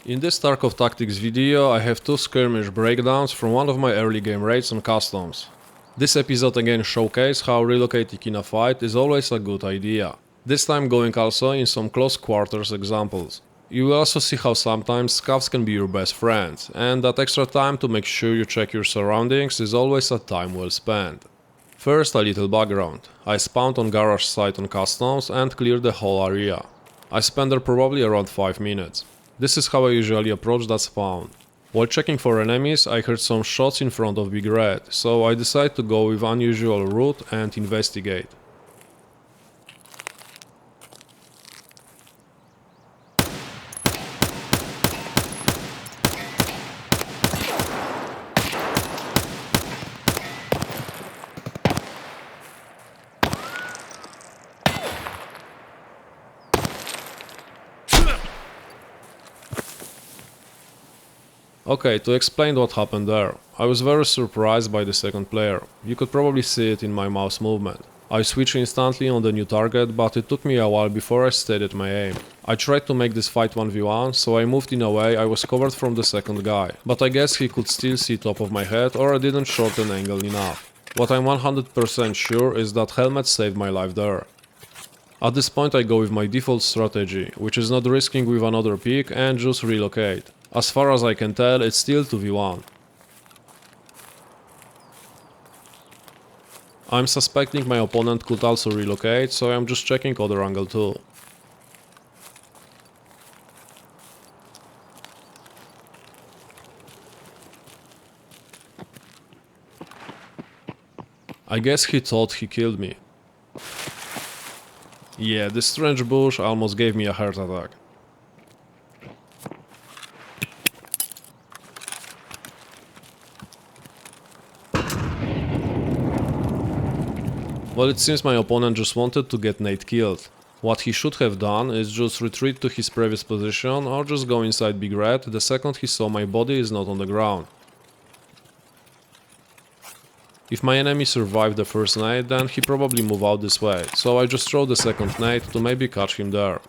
In this Tarkov Tactics video I have two skirmish breakdowns from one of my early game raids on customs. This episode again showcases how relocating in a fight is always a good idea. This time going also in some close quarters examples. You will also see how sometimes scavs can be your best friends, and that extra time to make sure you check your surroundings is always a time well spent. First, a little background. I spawned on garage site on customs and cleared the whole area. I spent there probably around 5 minutes. This is how I usually approach that spawn. While checking for enemies, I heard some shots in front of Big Red, so I decided to go with unusual route and investigate. Okay, to explain what happened there. I was very surprised by the second player. You could probably see it in my mouse movement. I switched instantly on the new target, but it took me a while before I stated my aim. I tried to make this fight 1v1, so I moved in a way I was covered from the second guy. But I guess he could still see top of my head, or I didn't shorten angle enough. What I'm 100% sure is that helmet saved my life there. At this point I go with my default strategy, which is not risking with another pick and just relocate. As far as I can tell, it's still 2v1. I'm suspecting my opponent could also relocate, so I'm just checking other angle too. I guess he thought he killed me. Yeah, this strange bush almost gave me a heart attack. Well, it seems my opponent just wanted to get Nate killed. What he should have done is just retreat to his previous position or just go inside Big Red the second he saw my body is not on the ground. If my enemy survived the first nade, then he probably moved out this way, so I just throw the second nade to maybe catch him there.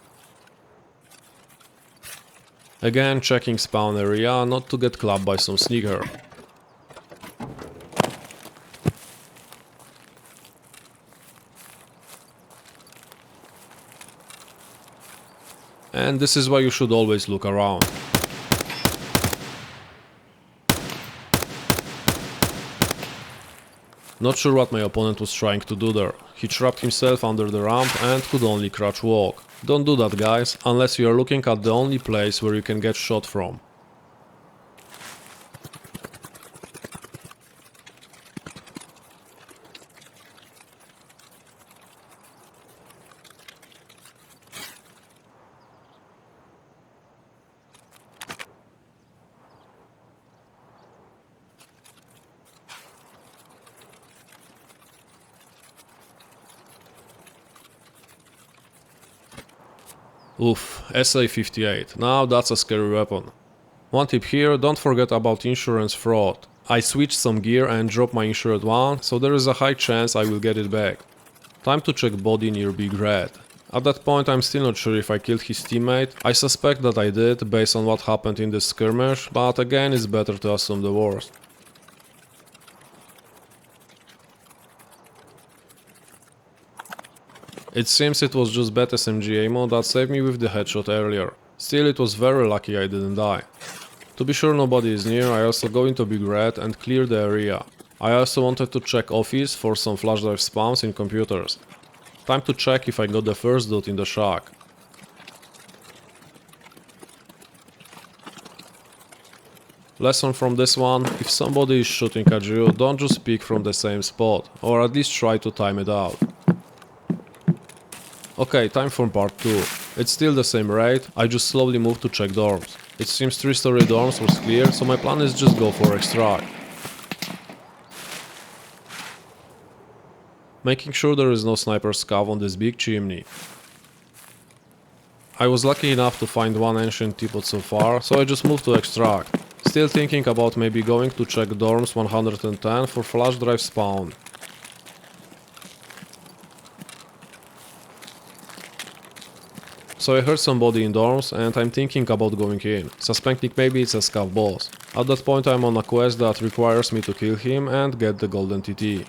Again checking spawn area not to get clapped by some sneaker. And this is why you should always look around. Not sure what my opponent was trying to do there. He trapped himself under the ramp and could only crouch walk. Don't do that, guys, unless you are looking at the only place where you can get shot from. Oof, SA-58, now that's a scary weapon. One tip here, don't forget about insurance fraud. I switched some gear and dropped my insured one, so there is a high chance I will get it back. Time to check body near Big Red. At that point I'm still not sure if I killed his teammate. I suspect that I did based on what happened in this skirmish, but again it's better to assume the worst. It seems it was just bad SMG ammo that saved me with the headshot earlier. Still, it was very lucky I didn't die. To be sure nobody is near, I also go into Big Red and clear the area. I also wanted to check office for some flash drive spawns in computers. Time to check if I got the first loot in the shack. Lesson from this one, if somebody is shooting at you, don't just pick from the same spot, or at least try to time it out. Okay, time for part 2. It's still the same raid, I just slowly moved to check dorms. It seems 3-story dorms was clear, so my plan is just go for extract. Making sure there is no sniper scav on this big chimney. I was lucky enough to find one ancient teapot so far, so I just moved to extract. Still thinking about maybe going to check dorms 110 for flash drive spawn. So I heard somebody in dorms and I'm thinking about going in, suspecting maybe it's a Scav boss. At that point I'm on a quest that requires me to kill him and get the golden TT.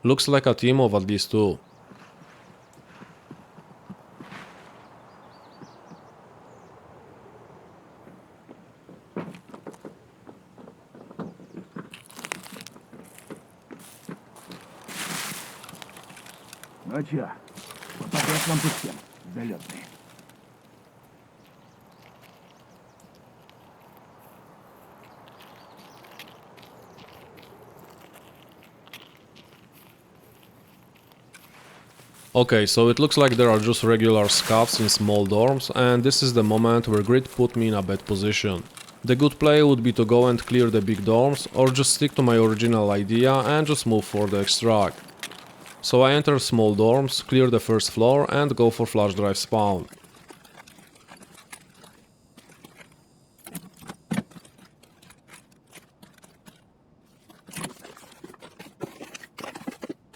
Looks like a team of at least 2. Ну чё, попадёт вам тут всем, залётные. Okay, so it looks like there are just regular scavs in small dorms, and this is the moment where Grid put me in a bad position. The good play would be to go and clear the big dorms, or just stick to my original idea and just move for the extract. So I enter small dorms, clear the first floor and go for flash drive spawn.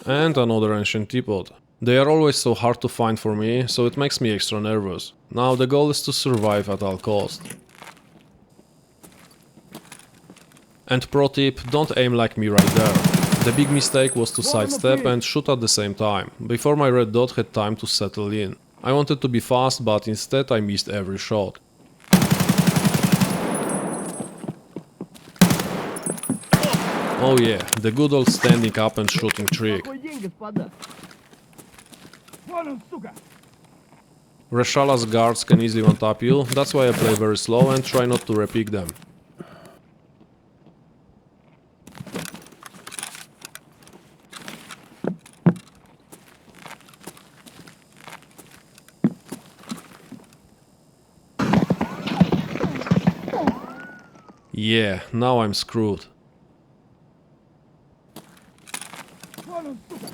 And another ancient teapot. They are always so hard to find for me, so it makes me extra nervous. Now the goal is to survive at all cost. And pro tip, don't aim like me right there. The big mistake was to sidestep and shoot at the same time, before my red dot had time to settle in. I wanted to be fast, but instead I missed every shot. Oh yeah, the good old standing up and shooting trick. Какой день, господа? Вон он, сука! Reshala's guards can easily one-tap you, that's why I play very slow and try not to repick them. Yeah, now I'm screwed. Вон он, сука!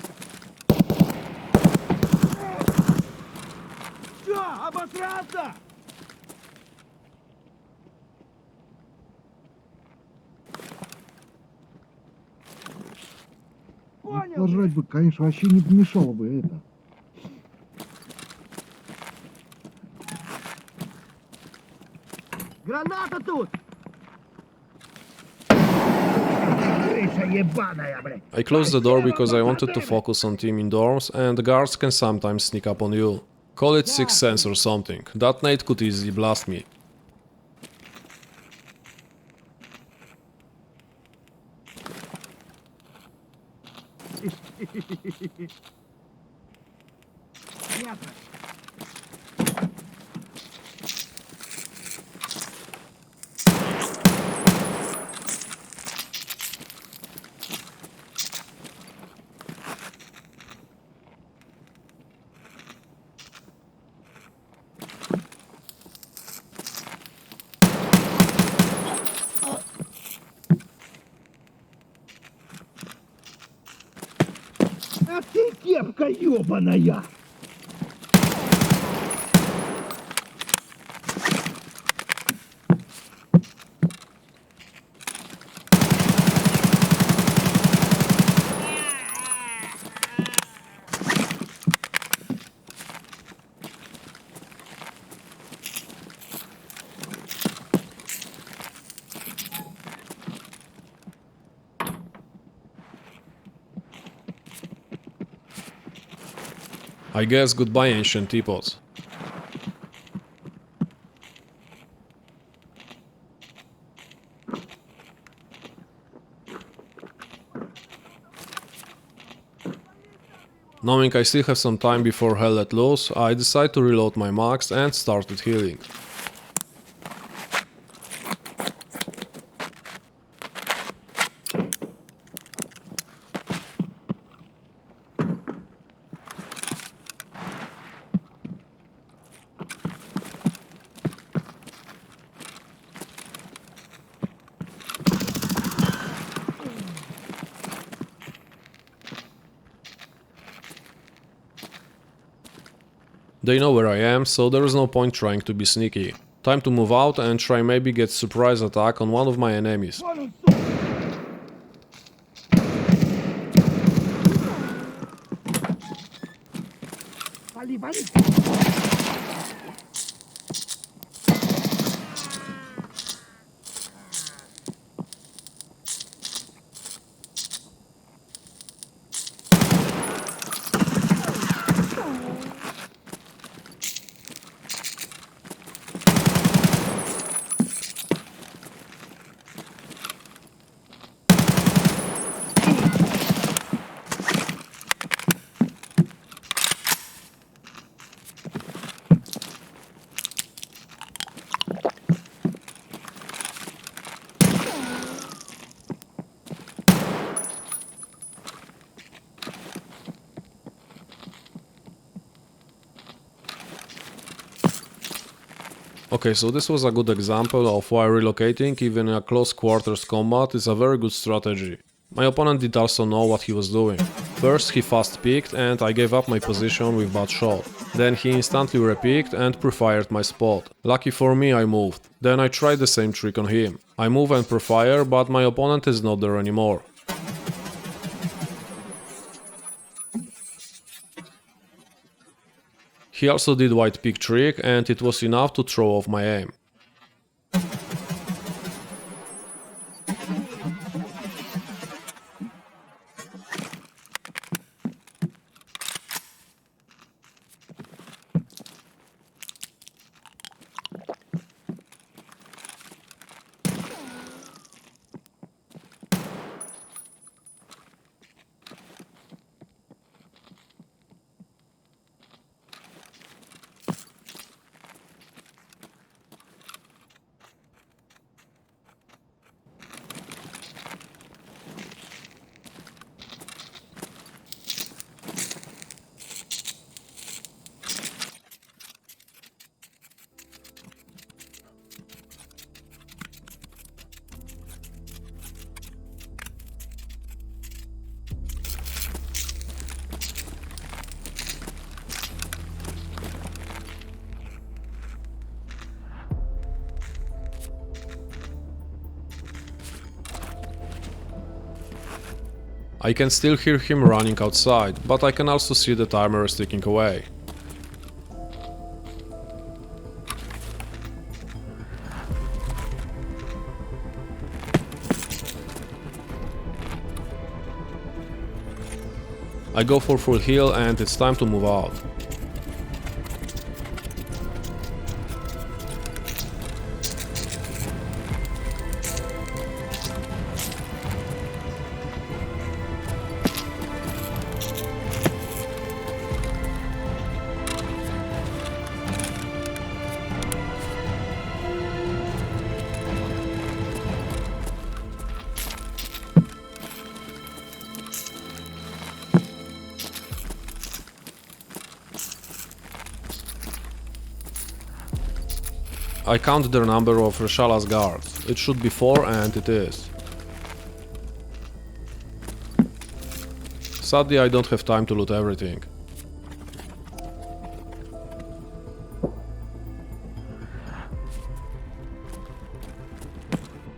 Чё, обосрался? Понял? Пожрать бы, конечно, вообще не помешало бы это. Граната тут! Крыша ебаная, блядь! I closed the door because I wanted to focus on team indoors, and the guards can sometimes sneak up on you. Call it sixth sense or something, that nade could easily blast me. Ясно. А ты кепка ёбаная! I guess goodbye ancient teapots. Knowing I still have some time before hell let loose, I decide to reload my max and started healing. They know where I am, so there is no point trying to be sneaky. Time to move out and try maybe get surprise attack on one of my enemies. Вали, вали! Okay, so this was a good example of why relocating even in a close quarters combat is a very good strategy. My opponent did also know what he was doing. First he fast peeked and I gave up my position with bad shot. Then he instantly repeeked and pre-fired my spot. Lucky for me I moved. Then I tried the same trick on him. I move and pre-fire, but my opponent is not there anymore. He also did white peek trick and it was enough to throw off my aim. I can still hear him running outside, but I can also see the timer is ticking away. I go for full heal and it's time to move out. I count the number of Reshala's guards. It should be 4 and it is. Sadly, I don't have time to loot everything.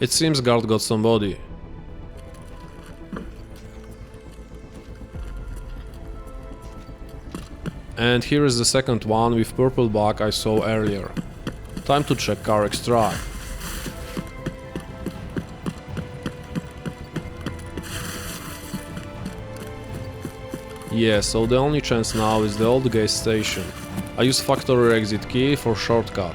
It seems guard got somebody. And here is the second one with purple bug I saw earlier. Time to check car extract. Yeah, so the only chance now is the old gas station. I use factory exit key for shortcut.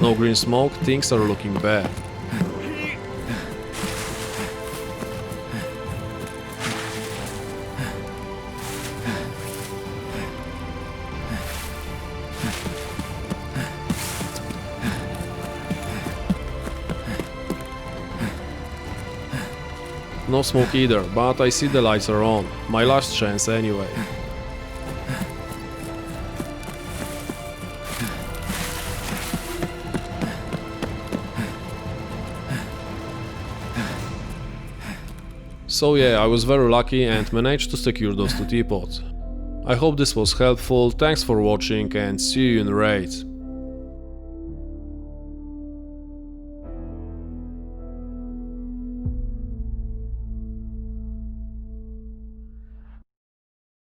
No green smoke, things are looking bad. No smoke either, but I see the lights are on. My last chance anyway. So yeah, I was very lucky and managed to secure those two teapots. I hope this was helpful, thanks for watching and see you in raids.